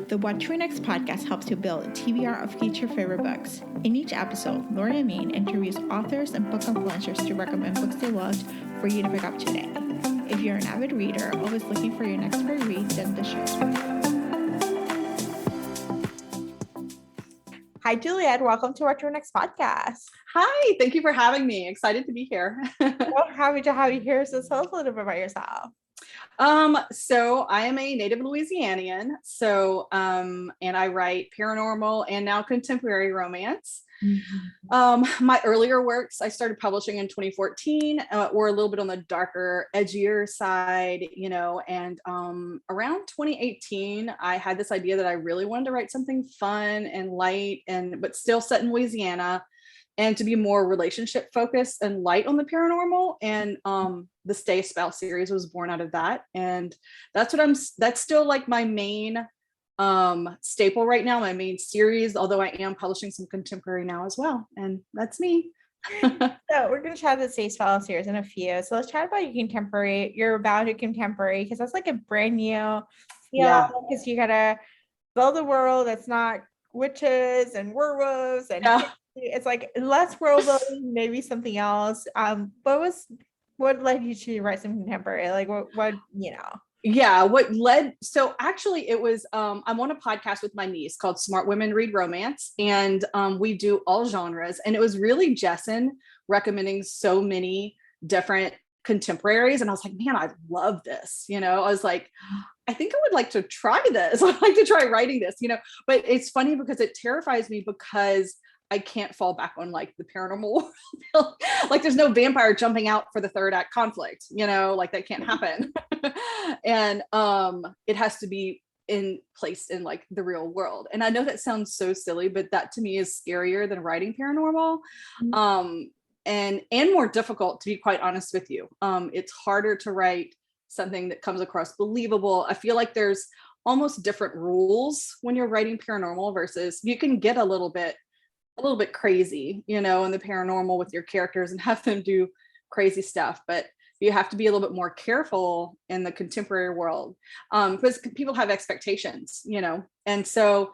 The What to Read Next podcast helps you build a TBR of future favorite books. In each episode, Lori and Mean interviews authors and book influencers to recommend books they loved for you to pick up today. If you're an avid reader, always looking for your next great read, then the show's for you. Hi, Juliette. Welcome to What to Read Next podcast. Hi, thank you for having me. Excited to be here. Well, happy to have you here. So tell us a little bit about yourself. So I am a native Louisianian. And I write paranormal and now contemporary romance. Mm-hmm. My earlier works, I started publishing in 2014, were a little bit on the darker, edgier side, and around 2018, I had this idea that I really wanted to write something fun and light but still set in Louisiana, and to be more relationship focused and light on the paranormal. And the Stay a Spell series was born out of that. And that's still like my main staple right now, my main series, although I am publishing some contemporary now as well. And that's me. So we're going to chat the Stay a Spell series in a few. So let's chat about your contemporary, your about your contemporary, because that's like a brand new, because you got to build a world that's not witches and werewolves and it's like less world building, maybe something else. What led you to write some contemporary? Like what Yeah, what led, so actually it was, I'm on a podcast with my niece called Smart Women Read Romance, and we do all genres, and it was really Jessen recommending so many different contemporaries, and I was like, man, I love this, I was like, I think I would like to try this. I'd like to try writing this, but it's funny because it terrifies me because I can't fall back on like the paranormal world. Like there's no vampire jumping out for the third act conflict, like that can't happen. And it has to be in place in like the real world. And I know that sounds so silly, but that to me is scarier than writing paranormal. And more difficult, to be quite honest with you. It's harder to write something that comes across believable. I feel like there's almost different rules when you're writing paranormal versus you can get a little bit crazy, in the paranormal with your characters and have them do crazy stuff. But you have to be a little bit more careful in the contemporary world because people have expectations, And so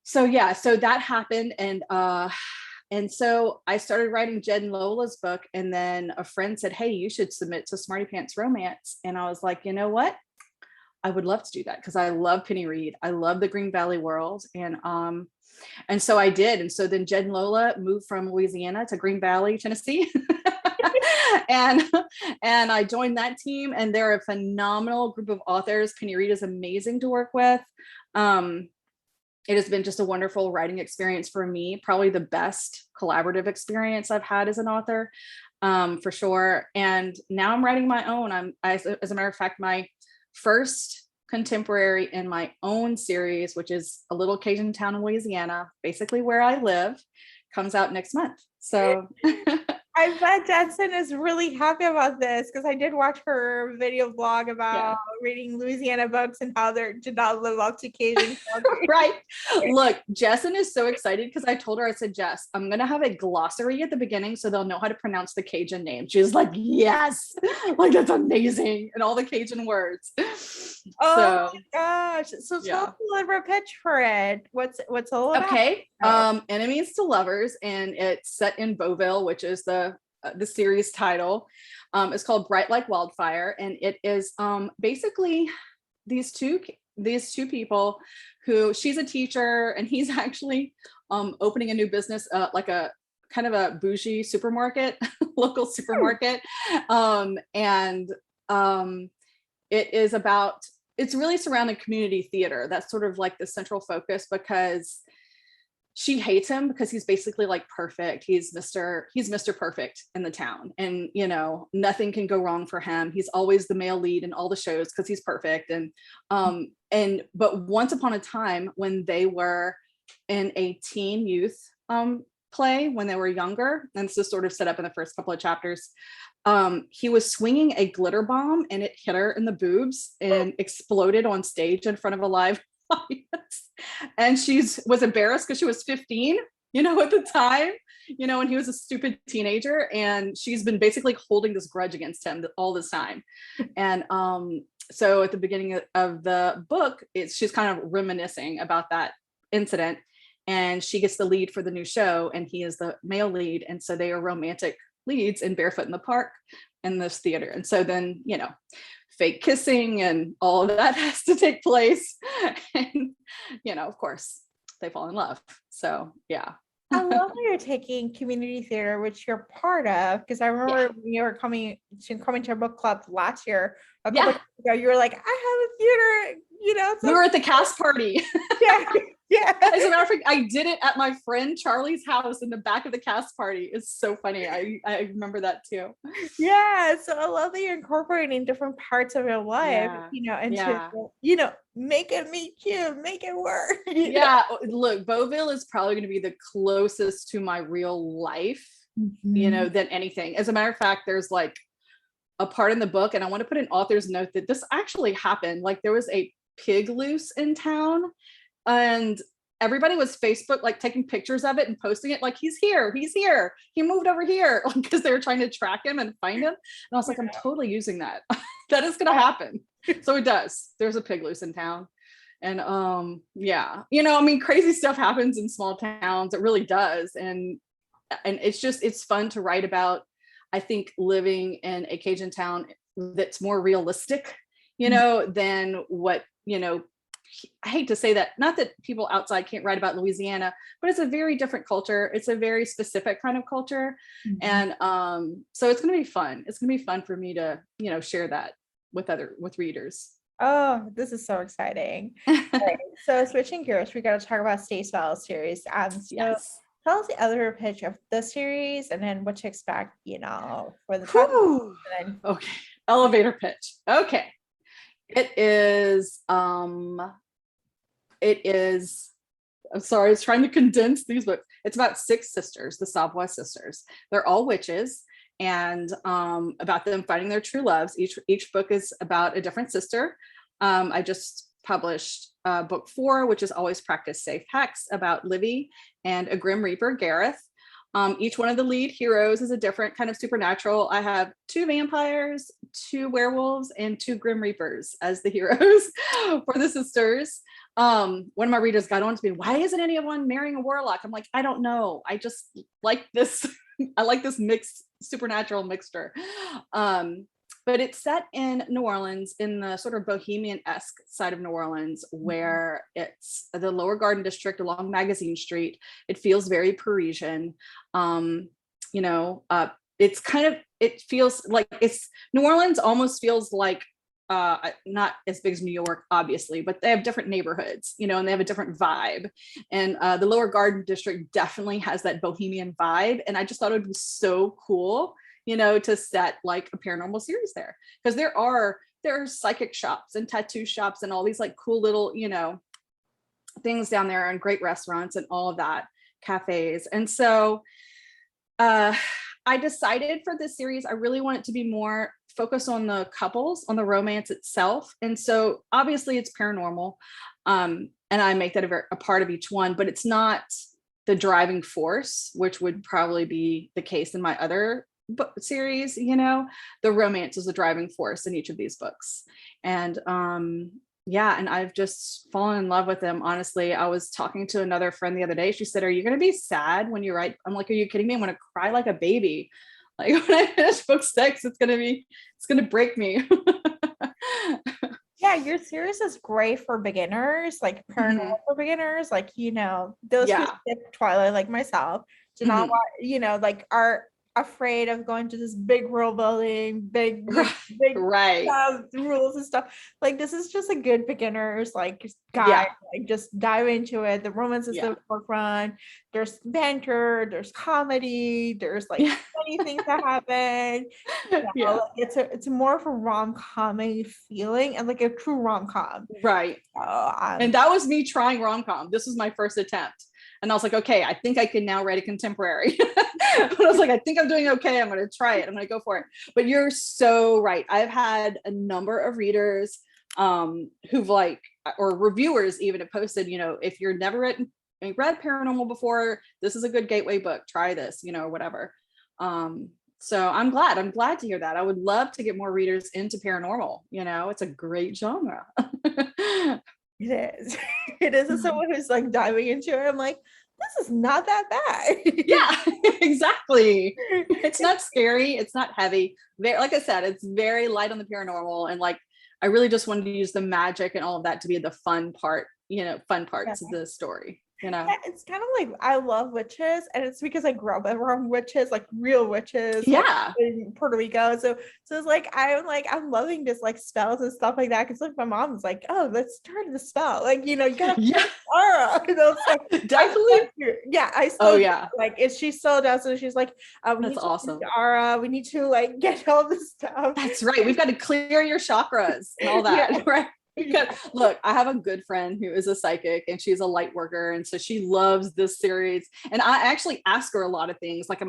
that happened. And so I started writing Jed and Lola's book. And then a friend said, hey, you should submit to Smarty Pants Romance. And I was like, you know what? I would love to do that because I love Penny Reed. I love the Green Valley world. And so I did. And so then Jed and Lola moved from Louisiana to Green Valley, Tennessee. and I joined that team, and they're a phenomenal group of authors. Penny Reed is amazing to work with. It has been just a wonderful writing experience for me, probably the best collaborative experience I've had as an author, for sure. And now I'm writing my own. As a matter of fact, my first contemporary in my own series, which is a little Cajun town in Louisiana, basically where I live, comes out next month. So I bet Jensen is really happy about this because I did watch her video blog about reading Louisiana books and how they did not live up to Cajun. Right. Look, Jessen is so excited because I told her, I said, Jess, I'm going to have a glossary at the beginning so they'll know how to pronounce the Cajun name. She's like, yes, like that's amazing. And all the Cajun words. Oh my gosh. So tell us a little pitch for it. What's all about? Okay. Enemies to Lovers, and it's set in Beauville, which is the series title. It's called Bright Like Wildfire, and it is basically these two people who, she's a teacher and he's actually opening a new business, like a kind of a bougie supermarket, local supermarket. It's really surrounding community theater. That's sort of like the central focus, because she hates him because he's basically like perfect. He's Mr. Perfect in the town, and nothing can go wrong for him. He's always the male lead in all the shows because he's perfect. But once upon a time, when they were in a teen youth play when they were younger, and this is sort of set up in the first couple of chapters, he was swinging a glitter bomb and it hit her in the boobs and exploded on stage in front of a live audience. And she was embarrassed because she was 15, at the time, and he was a stupid teenager, and she's been basically holding this grudge against him all this time. And so at the beginning of the book, she's kind of reminiscing about that incident, and she gets the lead for the new show, and he is the male lead, and so they are romantic leads in Barefoot in the Park in this theater. And so then, you know, fake kissing and all of that has to take place, and you know, of course they fall in love. So yeah. I love how you're taking community theater, which you're part of, because I remember when you were coming to our book club last year, a couple of years ago, you were like, I have a theater, you know. So we were at the cast party. yeah. Yeah. As a matter of fact, I did it at my friend Charlie's house in the back of the cast party. It's so funny. I remember that too. Yeah. So I love that you're incorporating different parts of your life, you know, into, you know, make it meet you, make it work. Yeah. Look, Beauville is probably going to be the closest to my real life, you know, than anything. As a matter of fact, there's like a part in the book, and I want to put an author's note that this actually happened. Like there was a pig loose in town, and everybody was Facebook like taking pictures of it and posting it like, he's here, he moved over here, because they were trying to track him and find him. And I was like, I'm totally using that. That is going to happen. So it does. There's a pig loose in town. And yeah, you know, I mean, crazy stuff happens in small towns. It really does. And it's fun to write about. I think living in a Cajun town that's more realistic, you know, than what, you know, I hate to say that, not that people outside can't write about Louisiana, but it's a very different culture. It's a very specific kind of culture. And so it's going to be fun. It's going to be fun for me to, you know, share that with readers. Oh, this is so exciting. Right. So switching gears, we got to talk about Stay Spell series. So tell us the other pitch of the series, and then what to expect, you know, for the okay, elevator pitch. Okay. It is, I'm sorry, I was trying to condense these books. It's about 6 sisters, the Savoy sisters. They're all witches, and about them finding their true loves. Each book is about a different sister. I just published book 4, which is Always Practice Safe Hex, about Livy and a Grim Reaper, Gareth. Each one of the lead heroes is a different kind of supernatural. I have 2 vampires, 2 werewolves, and 2 Grim Reapers as the heroes for the sisters. One of my readers got on to me, why isn't anyone marrying a warlock? I'm like, I don't know. I just like this. I like this mixed supernatural mixture. But it's set in New Orleans, in the sort of bohemian-esque side of New Orleans, where it's the Lower Garden District along Magazine Street. It feels very Parisian. You know, it's kind of, it feels like New Orleans almost feels like, not as big as New York, obviously, but they have different neighborhoods, you know, and they have a different vibe. And the Lower Garden District definitely has that bohemian vibe. And I just thought it would be so cool, you know, to set like a paranormal series there, because there are psychic shops and tattoo shops and all these like cool little, you know, things down there, and great restaurants and all of that, cafes. And so I decided for this series, I really want it to be more focused on the couples, on the romance itself. And so obviously it's paranormal, and I make that a part of each one, but it's not the driving force, which would probably be the case in my other book series. You know, the romance is the driving force in each of these books. And yeah, and I've just fallen in love with them. Honestly, I was talking to another friend the other day. She said, are you going to be sad when you write? I'm like, are you kidding me? I'm going to cry like a baby. Like when I finish book 6, it's going to break me. Yeah, your series is great for beginners, like paranormal for beginners, like, you know, those who skip Twilight, like myself, do not want, you know, like are afraid of going to this big world building, big rules and stuff. Like this is just a good beginners like guide, like just dive into it. The romance is the forefront. There's banter, there's comedy, there's like funny things that happen. You know, like, it's more of a rom-com feeling, and like a true rom-com. Right. And that was me trying rom-com. This was my first attempt. And I was like, okay, I think I can now write a contemporary. But I was like, I think I'm doing okay. I'm going to try it. I'm going to go for it. But you're so right. I've had a number of readers who've like, or reviewers even have posted, you know, if you're never read paranormal before, this is a good gateway book. Try this, you know, whatever. So I'm glad to hear that. I would love to get more readers into paranormal. It's a great genre. It is. It is. As someone who's like diving into it, I'm like, this is not that bad. Yeah, exactly. It's not scary. It's not heavy. Like I said, it's very light on the paranormal. And like, I really just wanted to use the magic and all of that to be the fun part, fun parts of the story. Yeah, it's kind of like I love witches, and it's because I grew up around witches, like real witches, yeah, like, in Puerto Rico. So it's like I'm loving this like spells and stuff like that. Because like my mom's like, oh, let's start the spell. Like you gotta aura. Like, definitely. I still like if she still does. So she's like, we that's need awesome. to aura. We need to like get all this stuff. That's right. We've got to clear your chakras and all that, right? Look, I have a good friend who is a psychic and she's a light worker. And so she loves this series. And I actually ask her a lot of things. Like,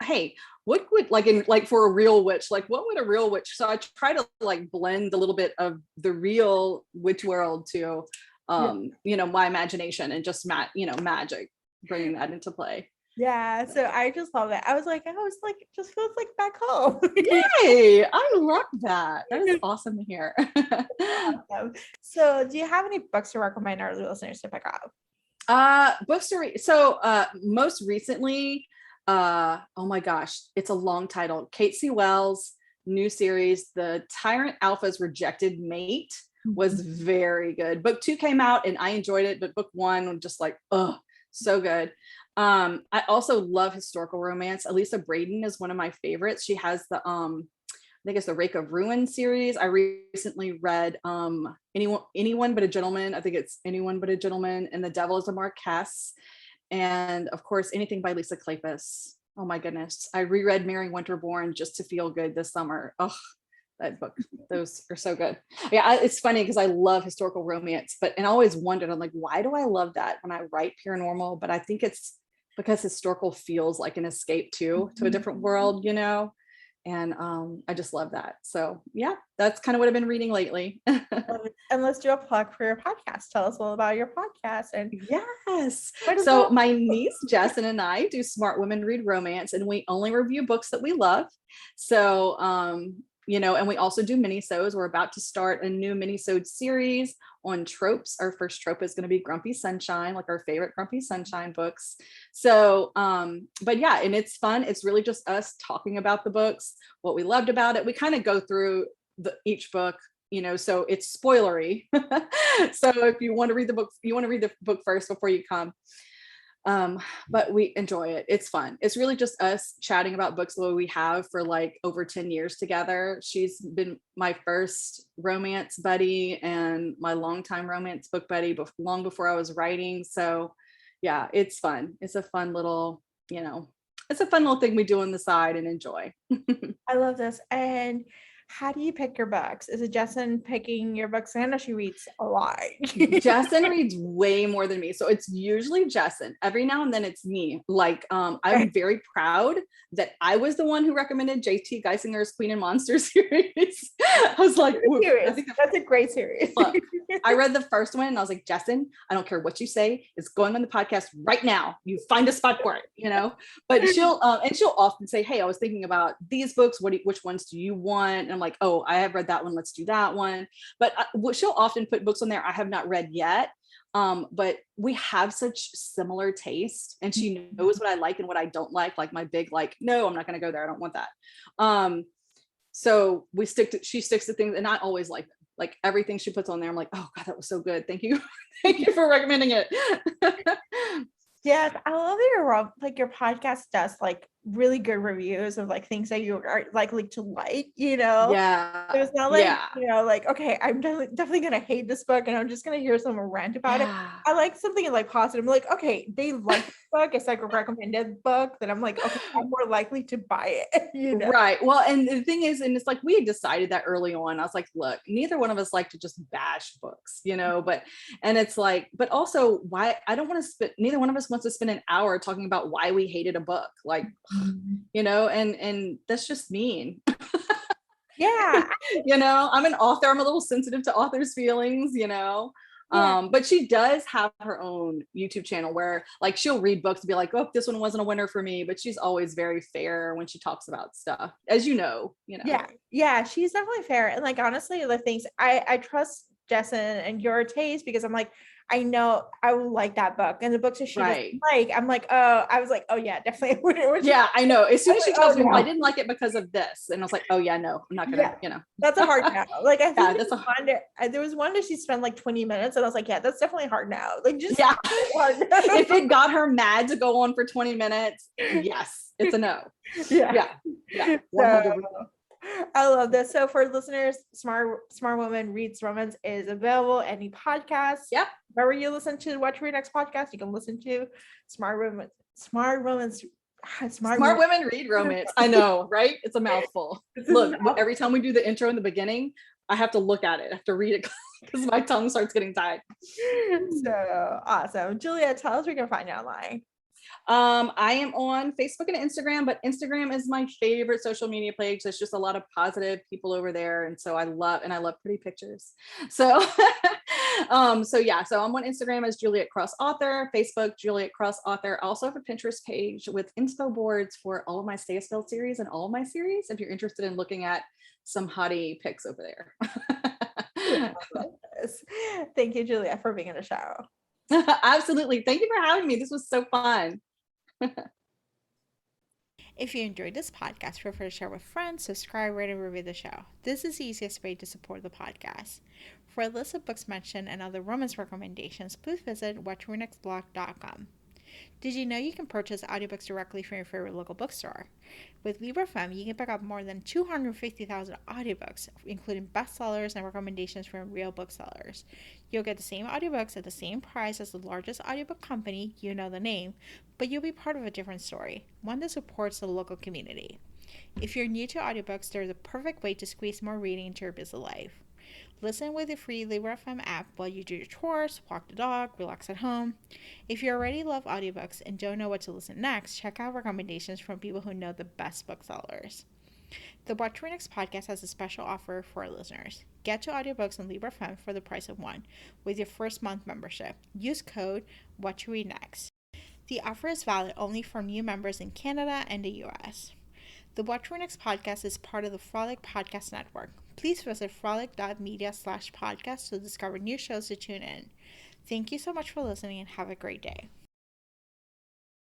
hey, what would like for a real witch, like what would a real witch? So I try to like blend a little bit of the real witch world to, my imagination and just magic, bringing that into play. Yeah, so I just love it. I was like, just feels like back home. Yay! I love that. That is awesome to hear. Awesome. So, do you have any books to recommend our listeners to pick up? Books to read. So, most recently, oh my gosh, it's a long title. Kate C. Wells' new series, The Tyrant Alpha's Rejected Mate, was very good. Book 2 came out and I enjoyed it, but book 1 was just like, oh, so good. I also love historical romance. Elisa Braden is one of my favorites. She has the I think it's the Rake of Ruin series. I recently read Anyone But a Gentleman. I think it's Anyone But a Gentleman, and The Devil is a Marquess, and of course anything by Lisa Kleypas. Oh my goodness, I reread Mary Winterbourne just to feel good this summer. Oh, that book, those are so good. Yeah, it's funny because I love historical romance, and I always wondered, I'm like, why do I love that when I write paranormal? But I think it's because historical feels like an escape to a different world, and I just love that. So yeah, that's kind of what I've been reading lately. And let's do a plug for your podcast. Tell us all about your podcast. And yes, so my niece Jessin and I do Smart Women Read Romance, and we only review books that we love. So and we also do mini-sodes. We're about to start a new mini-sode series on tropes. Our first trope is going to be Grumpy Sunshine, like our favorite Grumpy Sunshine books. So, but yeah, and it's fun. It's really just us talking about the books, what we loved about it. We kind of go through each book, so it's spoilery. So if you want to read the book, you want to read the book first before you come. But we enjoy it. It's fun. It's really just us chatting about books that we have for like over 10 years together. She's been my first romance buddy and my longtime romance book buddy long before I was writing. So yeah, it's fun. It's a fun little, it's a fun little thing we do on the side and enjoy. I love this. And how do you pick your books? Is it Jessin picking your books? I know she reads a lot. Jessin reads way more than me. So it's usually Jessin. Every now and then it's me. Like, I'm very proud that I was the one who recommended J.T. Geisinger's Queen and Monster series. I was like, I think that's a great series. Look, I read the first one and I was like, Jessin, I don't care what you say. It's going on the podcast right now. You find a spot for it, But she'll often say, hey, I was thinking about these books. Which ones do you want? And I'm like, oh, I have read that one. Let's do that one. But she'll often put books on there I have not read yet. But we have such similar taste, and she knows what I like and what I don't like my big, like, no, I'm not going to go there. I don't want that. So she sticks to things, and I always like them. Like everything she puts on there, I'm like, oh God, that was so good. Thank you. Thank you for recommending it. Yes, I love that your podcast does like really good reviews of like things that you are likely to like, Yeah. So it's not like, like, okay, I'm definitely gonna hate this book and I'm just gonna hear someone rant about it. I like something like positive. I'm like, okay, they like this book. It's like a recommended book that I'm like, okay, I'm more likely to buy it. Right. Well, and the thing is, and it's like we had decided that early on. I was like, look, neither one of us like to just bash books, and it's like, but also why I don't want to spend, neither one of us wants to spend an hour talking about why we hated a book. Like, and that's just mean. Yeah. I'm an author. I'm a little sensitive to authors' feelings, But she does have her own YouTube channel where like she'll read books and be like, oh, this one wasn't a winner for me, but she's always very fair when she talks about stuff, as you know. Yeah, she's definitely fair. And like honestly, the things I trust Jessen and your taste because I'm like, I know I will like that book. And the books that she doesn't like, I'm like, oh, I was like, oh yeah, definitely. Yeah, I know. As soon as she tells me, no. well, I didn't like it because of this. And I was like, oh yeah, no, I'm not gonna, That's a hard no. Like I think there was one that she spent like 20 minutes and I was like, yeah, that's definitely hard no. Like just hard no. If it got her mad to go on for 20 minutes, yes, it's a no. Yeah. So, I love this. So for listeners, Smart Woman Reads Romance is available any podcast. Yep. Wherever you listen to What to Read Next podcast, you can listen to Smart Women Read Romance. I know, right? It's a mouthful. Look, every time we do the intro in the beginning, I have to look at it. I have to read it because my tongue starts getting tied. So awesome. Juliette, tell us where we can find you online. I am on Facebook and Instagram, but Instagram is my favorite social media page. There's just a lot of positive people over there. And so I love pretty pictures. So, so I'm on Instagram as Juliette Cross author, Facebook, Juliette Cross author. I also have a Pinterest page with inspo boards for all of my Stay a Spell series and all of my series. If you're interested in looking at some hottie pics over there. Thank you, Juliette, for being on the show. Absolutely. Thank you for having me. This was so fun. If you enjoyed this podcast, feel free to share with friends, subscribe, rate, and review the show. This is the easiest way to support the podcast. For a list of books mentioned and other romance recommendations, please visit whattoreadnextblog.com. Did you know you can purchase audiobooks directly from your favorite local bookstore? With Libra.fm, you can pick up more than 250,000 audiobooks, including bestsellers and recommendations from real booksellers. You'll get the same audiobooks at the same price as the largest audiobook company, you know the name, but you'll be part of a different story, one that supports the local community. If you're new to audiobooks, they're the perfect way to squeeze more reading into your busy life. Listen with the free Libra.fm app while you do your chores, walk the dog, relax at home. If you already love audiobooks and don't know what to listen next, check out recommendations from people who know the best booksellers. The What to Read Next podcast has a special offer for our listeners. Get 2 audiobooks on Libra.fm for the price of 1 with your first month membership. Use code WhatToReadNext. The offer is valid only for new members in Canada and the US. The What to Read Next podcast is part of the Frolic Podcast Network. Please visit frolic.media/podcast to discover new shows to tune in. Thank you so much for listening and have a great day.